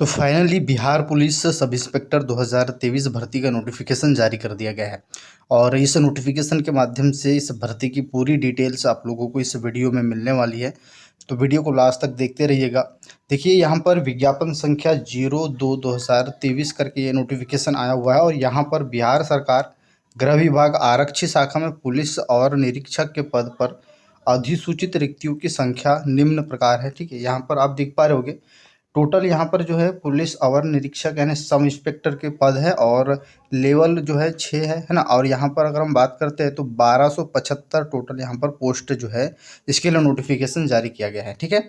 तो finally Bihar police sub inspector 2023 भर्ती का नोटिफिकेशन जारी कर दिया गया है। और इस नोटिफिकेशन के माध्यम से इस भर्ती की पूरी डिटेल्स आप लोगों को इस वीडियो में मिलने वाली है। तो वीडियो को लास्ट तक देखते रहिएगा। देखिए यहाँ पर विज्ञापन संख्या 02/2023 करके ये नोटिफिकेशन आया हुआ है और यहाँ पर बिहार सरकार गृह विभाग आरक्षी शाखा में पुलिस और निरीक्षक के पद पर अधिसूचित रिक्तियों की संख्या निम्न प्रकार है। ठीक है, यहाँ पर आप देख पा रहे होगे टोटल यहाँ पर जो है पुलिस अवर निरीक्षक यानी सब इंस्पेक्टर के पद है और लेवल जो है 6 है ना। और यहाँ पर अगर हम बात करते हैं तो 1275 टोटल यहाँ पर पोस्ट जो है इसके लिए नोटिफिकेशन जारी किया गया है। ठीक है,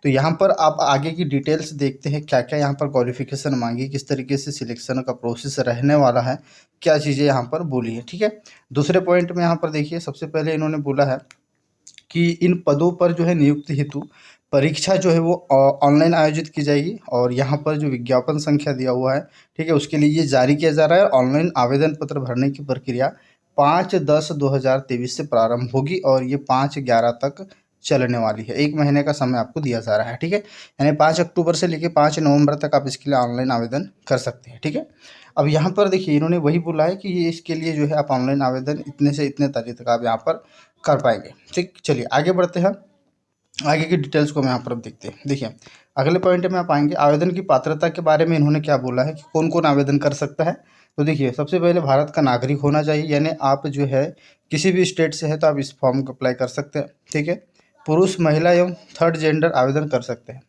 तो यहाँ पर आप आगे की डिटेल्स देखते हैं क्या क्या यहाँ पर क्वालिफिकेशन मांगी, किस तरीके से सिलेक्शन का प्रोसेस रहने वाला है, क्या चीज़ें यहाँ पर बोली है। ठीक है, दूसरे पॉइंट में यहाँ पर देखिए सबसे पहले इन्होंने बोला है कि इन पदों पर जो है नियुक्ति हेतु परीक्षा जो है वो ऑनलाइन आयोजित की जाएगी। और यहाँ पर जो विज्ञापन संख्या दिया हुआ है, ठीक है, उसके लिए ये जारी किया जा रहा है। ऑनलाइन आवेदन पत्र भरने की प्रक्रिया 5/10/2023 से प्रारंभ होगी और ये 5/11 तक चलने वाली है। 1 महीने का समय आपको दिया जा रहा है। ठीक है, यानी 5 अक्टूबर से लेकर 5 नवंबर तक आप इसके लिए ऑनलाइन आवेदन कर सकते हैं। ठीक है, अब यहाँ पर देखिए इन्होंने वही बोला है कि ये इसके लिए जो है आप ऑनलाइन आवेदन इतने से इतने तारीख तक आप यहाँ पर कर पाएंगे। ठीक, चलिए आगे बढ़ते हैं। आगे की डिटेल्स को हम यहाँ पर अब देखते हैं। देखिए अगले पॉइंट में आप आएंगे आवेदन की पात्रता के बारे में इन्होंने क्या बोला है कि कौन कौन आवेदन कर सकता है। तो देखिए सबसे पहले भारत का नागरिक होना चाहिए, यानी आप जो है किसी भी स्टेट से है तो आप इस फॉर्म को अप्लाई कर सकते हैं। ठीक है, पुरुष महिला एवं थर्ड जेंडर आवेदन कर सकते हैं।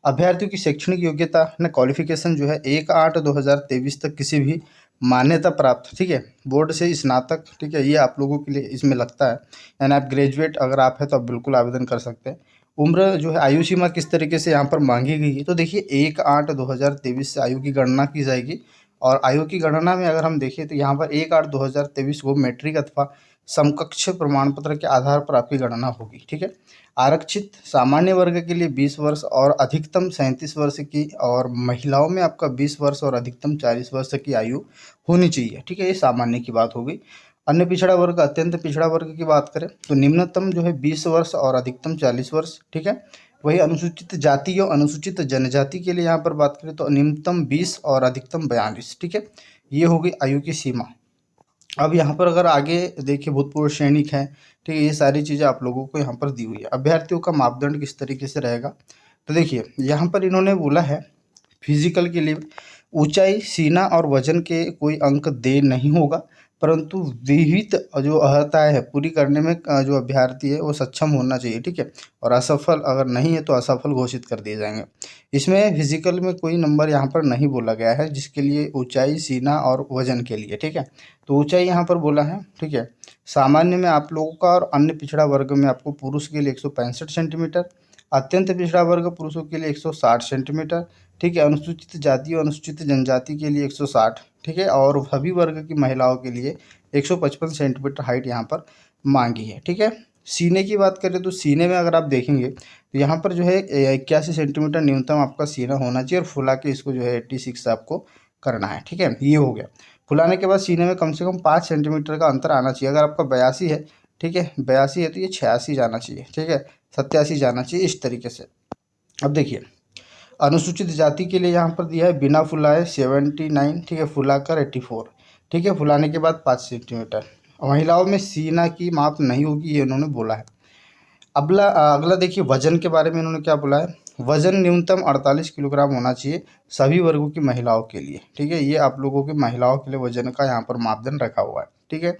अभ्यर्थियों की शैक्षणिक योग्यता न क्वालिफिकेशन जो है 1/8/2023 तक किसी भी मान्यता प्राप्त, ठीक है, बोर्ड से स्नातक, ठीक है, ये आप लोगों के लिए इसमें लगता है, यानी आप ग्रेजुएट अगर आप है तो आप बिल्कुल आवेदन कर सकते हैं। उम्र जो है आयु सीमा किस तरीके से यहाँ पर मांगी गई है, तो देखिए 1/8/2023 से आयु की गणना की जाएगी। और आयु की गणना में अगर हम देखें तो यहाँ पर 1/8/2023 को मैट्रिक अथवा समकक्ष प्रमाण पत्र के आधार पर आपकी गणना होगी। ठीक है, आरक्षित सामान्य वर्ग के लिए 20 वर्ष और अधिकतम 37 वर्ष की, और महिलाओं में आपका 20 वर्ष और अधिकतम 40 वर्ष की आयु होनी चाहिए। ठीक है, ये सामान्य की बात हो गई। अन्य पिछड़ा वर्ग, अत्यंत पिछड़ा वर्ग की बात करें तो निम्नतम जो है 20 वर्ष और अधिकतम 40 वर्ष। ठीक है, वही अनुसूचित जाति और अनुसूचित जनजाति के लिए यहाँ पर बात करें तो न्यूनतम 20 और अधिकतम 42। ठीक है, ये होगी आयु की सीमा। अब यहाँ पर अगर आगे देखिए भूतपूर्व सैनिक हैं, ठीक है, ये सारी चीज़ें आप लोगों को यहाँ पर दी हुई है। अभ्यर्थियों का मापदंड किस तरीके से रहेगा, तो देखिए यहाँ पर इन्होंने बोला है फिजिकल के लिए ऊंचाई, सीना और वजन के कोई अंक दे नहीं होगा, परंतु विहित जो अर्हताएँ है पूरी करने में जो अभ्यर्थी है वो सक्षम होना चाहिए। ठीक है, और असफल अगर नहीं है तो असफल घोषित कर दिए जाएंगे। इसमें फिजिकल में कोई नंबर यहाँ पर नहीं बोला गया है, जिसके लिए ऊंचाई, सीना और वजन के लिए। ठीक है, तो ऊंचाई यहाँ पर बोला है। ठीक है, सामान्य में आप लोगों का और अन्य पिछड़ा वर्ग में आपको पुरुष के लिए 165 सेंटीमीटर, अत्यंत पिछड़ा वर्ग पुरुषों के लिए 160 सेंटीमीटर, ठीक है, अनुसूचित जाति और अनुसूचित जनजाति के लिए 160, ठीक है, और सभी वर्ग की महिलाओं के लिए 155 सेंटीमीटर हाइट यहाँ पर मांगी है। ठीक है, सीने की बात करें तो सीने में अगर आप देखेंगे तो यहाँ पर जो है 81 सेंटीमीटर न्यूनतम आपका सीना होना चाहिए और फुला के इसको जो है 86 आपको करना है। ठीक है, ये हो गया। फुलाने के बाद सीने में कम से कम 5 सेंटीमीटर का अंतर आना चाहिए। अगर आपका 82 है, ठीक है, 82 है तो ये 86 जाना चाहिए। ठीक है, 87 जाना चाहिए, इस तरीके से। अब देखिए अनुसूचित जाति के लिए यहाँ पर दिया है बिना फुलाए 79, ठीक है, फुलाकर 84, ठीक है, फुलाने के बाद 5 सेंटीमीटर। महिलाओं में सीना की माप नहीं होगी, ये उन्होंने बोला है। अगला देखिए वजन के बारे में इन्होंने क्या बोला है। वजन न्यूनतम 48 किलोग्राम होना चाहिए सभी वर्गों की महिलाओं के लिए। ठीक है, ये आप लोगों की महिलाओं के लिए वजन का यहाँ पर मापदंड रखा हुआ है। ठीक है,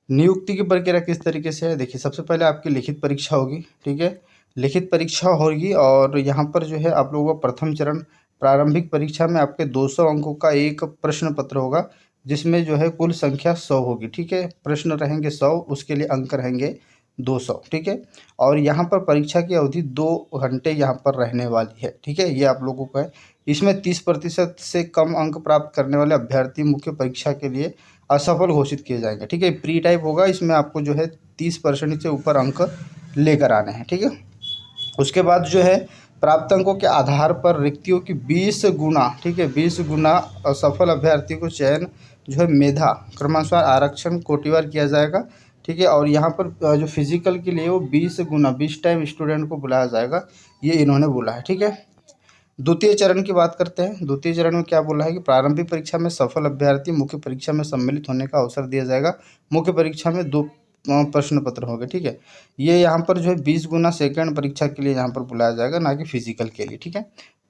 नियुक्ति की प्रक्रिया किस तरीके से है, देखिए सबसे पहले आपकी लिखित परीक्षा होगी। ठीक है, लिखित परीक्षा होगी और यहाँ पर जो है आप लोगों का प्रथम चरण प्रारंभिक परीक्षा में आपके 200 अंकों का एक प्रश्न पत्र होगा, जिसमें जो है कुल संख्या 100 होगी। ठीक है, प्रश्न रहेंगे 100, उसके लिए अंक रहेंगे 200। ठीक है, और यहाँ पर परीक्षा की अवधि 2 घंटे यहाँ पर रहने वाली है। ठीक है, ये आप लोगों का है। इसमें 30% से कम अंक प्राप्त करने वाले अभ्यर्थी मुख्य परीक्षा के लिए असफल घोषित किए जाएंगे। ठीक है, प्री टाइप होगा, इसमें आपको जो है 30% से ऊपर अंक लेकर आने हैं। ठीक है, उसके बाद जो है प्राप्त अंकों के आधार पर रिक्तियों की 20 गुना, ठीक है, 20 गुना असफल अभ्यर्थी को चयन जो है मेधा क्रमानुसार आरक्षण कोटिवार किया जाएगा। ठीक है, और यहाँ पर जो फिजिकल के लिए वो 20 गुना 20 टाइम स्टूडेंट को बुलाया जाएगा, ये इन्होंने बोला है। ठीक है, द्वितीय चरण की बात करते हैं। द्वितीय चरण में क्या बोला है कि प्रारंभिक परीक्षा में सफल अभ्यर्थी मुख्य परीक्षा में सम्मिलित होने का अवसर दिया जाएगा। मुख्य परीक्षा में 2 प्रश्न पत्र होंगे, ठीक है। ये यहाँ पर जो है 20 गुना सेकंड परीक्षा के लिए यहाँ पर बुलाया जाएगा, ना कि फिजिकल के लिए, ठीक है।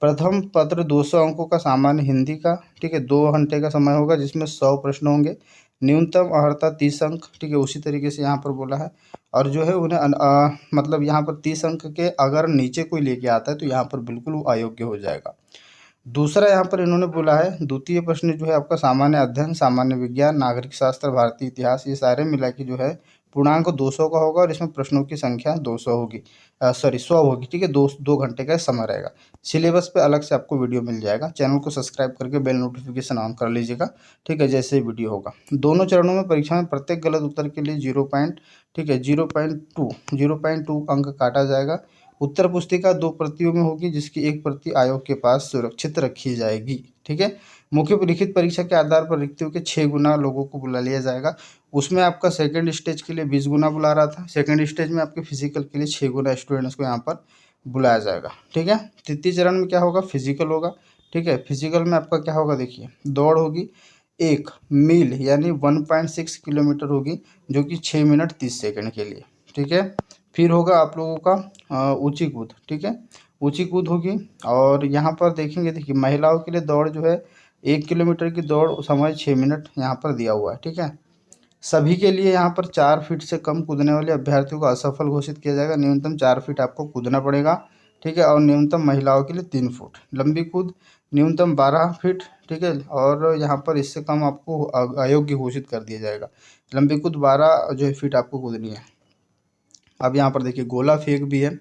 प्रथम पत्र 200 अंकों का सामान्य हिंदी का, ठीक है, 2 घंटे का समय होगा जिसमें 100 प्रश्न होंगे। न्यूनतम अर्हता 30 अंक, ठीक है, उसी तरीके से यहाँ पर बोला है। और जो है उन्हें मतलब यहाँ पर 30 अंक के अगर नीचे कोई लेके आता है तो यहाँ पर बिल्कुल वो अयोग्य हो जाएगा। दूसरा यहाँ पर इन्होंने बोला है द्वितीय प्रश्न जो है आपका सामान्य अध्ययन, सामान्य विज्ञान, नागरिक शास्त्र, भारतीय इतिहास, ये सारे मिला के जो है पूर्णांक 200 का होगा और इसमें प्रश्नों की संख्या 200 होगी, सॉरी 100 होगी, ठीक है। 2 घंटे का समय रहेगा। सिलेबस पे अलग से आपको वीडियो मिल जाएगा। चैनल को सब्सक्राइब करके बेल नोटिफिकेशन ऑन कर लीजिएगा, ठीक है, जैसे ही वीडियो होगा। दोनों चरणों में परीक्षा में प्रत्येक गलत उत्तर के लिए 0 पॉइंट, ठीक है, 0.2 अंक काटा जाएगा। उत्तर पुस्तिका 2 प्रतियों में होगी जिसकी एक प्रति आयोग के पास सुरक्षित रखी जाएगी, ठीक है। मुख्य लिखित परीक्षा के आधार पर रिक्तियों के 6 गुना लोगों को बुला लिया जाएगा। उसमें आपका सेकंड स्टेज के लिए 20 गुना बुला रहा था, सेकंड स्टेज में आपके फिजिकल के लिए 6 गुना स्टूडेंट्स को यहाँ पर बुलाया जाएगा, ठीक है। तृतीय चरण में क्या होगा, फिजिकल होगा, ठीक है। फिजिकल में आपका क्या होगा, देखिए दौड़ होगी 1 मील यानी 1.6 किलोमीटर होगी, जो कि 6 मिनट 30 सेकंड के लिए, ठीक है। फिर होगा आप लोगों का ऊंची कूद, ठीक है, ऊंची कूद होगी। और यहाँ पर देखेंगे, देखिए महिलाओं के लिए दौड़ जो है 1 किलोमीटर की दौड़, समय 6 मिनट यहाँ पर दिया हुआ है, ठीक है। सभी के लिए यहाँ पर 4 फीट से कम कूदने वाले अभ्यर्थियों को असफल घोषित किया जाएगा। न्यूनतम 4 फीट आपको कूदना पड़ेगा, ठीक है। और न्यूनतम महिलाओं के लिए 3 फुट। लंबी कूद न्यूनतम 12 फीट, ठीक है। और यहाँ पर इससे कम आपको अयोग्य घोषित कर दिया जाएगा। लंबी कूद 12 जो है फीट आपको कूदनी है। अब यहाँ पर देखिए गोला फेंक भी है।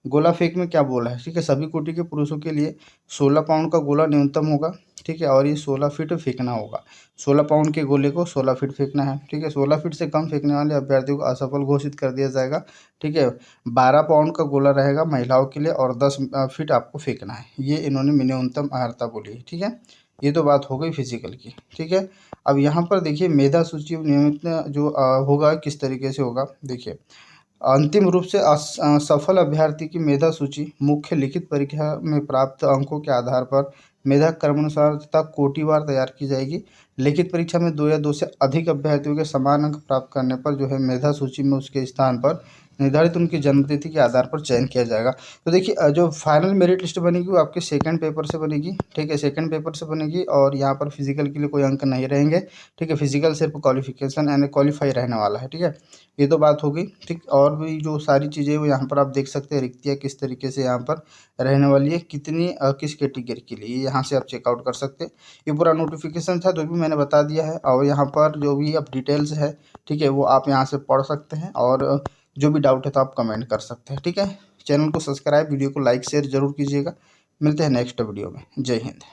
गोला फेंक में क्या बोला है, ठीक है, सभी कोटि के पुरुषों के लिए 16 पाउंड का गोला न्यूनतम होगा, ठीक है। और ये 16 फीट फेंकना होगा। 16 पाउंड के गोले को 16 फीट फेंकना है, ठीक है। 16 फीट से कम फेंकने वाले अभ्यर्थियों को असफल घोषित कर दिया जाएगा, ठीक है। 12 पाउंड का गोला रहेगा महिलाओं के लिए और 10 फीट आपको फेंकना है। ये इन्होंने न्यूनतम अर्हता बोली है, ठीक है। ये तो बात हो गई फिजिकल की, ठीक है। अब यहाँ पर देखिए मेधा सूची नियमित जो होगा किस तरीके से होगा, देखिए अंतिम रूप से सफल अभ्यर्थी की मेधा सूची मुख्य लिखित परीक्षा में प्राप्त अंकों के आधार पर मेधा क्रमानुसार तथा कोटिवार तैयार की जाएगी। लिखित परीक्षा में 2 या 2 से अधिक अभ्यर्थियों के समान अंक प्राप्त करने पर जो है मेधा सूची में उसके स्थान पर निर्धारित उनकी जन्मतिथि के आधार पर चयन किया जाएगा। तो देखिए जो फाइनल मेरिट लिस्ट बनेगी वो आपके सेकंड पेपर से बनेगी, ठीक है, सेकंड पेपर से बनेगी। और यहाँ पर फिजिकल के लिए कोई अंक नहीं रहेंगे, ठीक है। फिजिकल सिर्फ क्वालिफिकेशन यानी क्वालिफाई रहने वाला है, ठीक है। ये तो बात हो गई, ठीक। और भी जो सारी चीज़ें वो यहाँ पर आप देख सकते हैं, रिक्तियाँ किस तरीके से यहाँ पर रहने वाली है, कितनी किस कैटेगरी के लिए, यहाँ से आप चेकआउट कर सकते हैं। ये पूरा नोटिफिकेशन था जो भी मैंने बता दिया है। और यहाँ पर जो भी अब डिटेल्स है, ठीक है, वो आप यहाँ से पढ़ सकते हैं। और जो भी डाउट है तो आप कमेंट कर सकते हैं, ठीक है। चैनल को सब्सक्राइब, वीडियो को लाइक शेयर जरूर कीजिएगा। मिलते हैं नेक्स्ट वीडियो में। जय हिंद।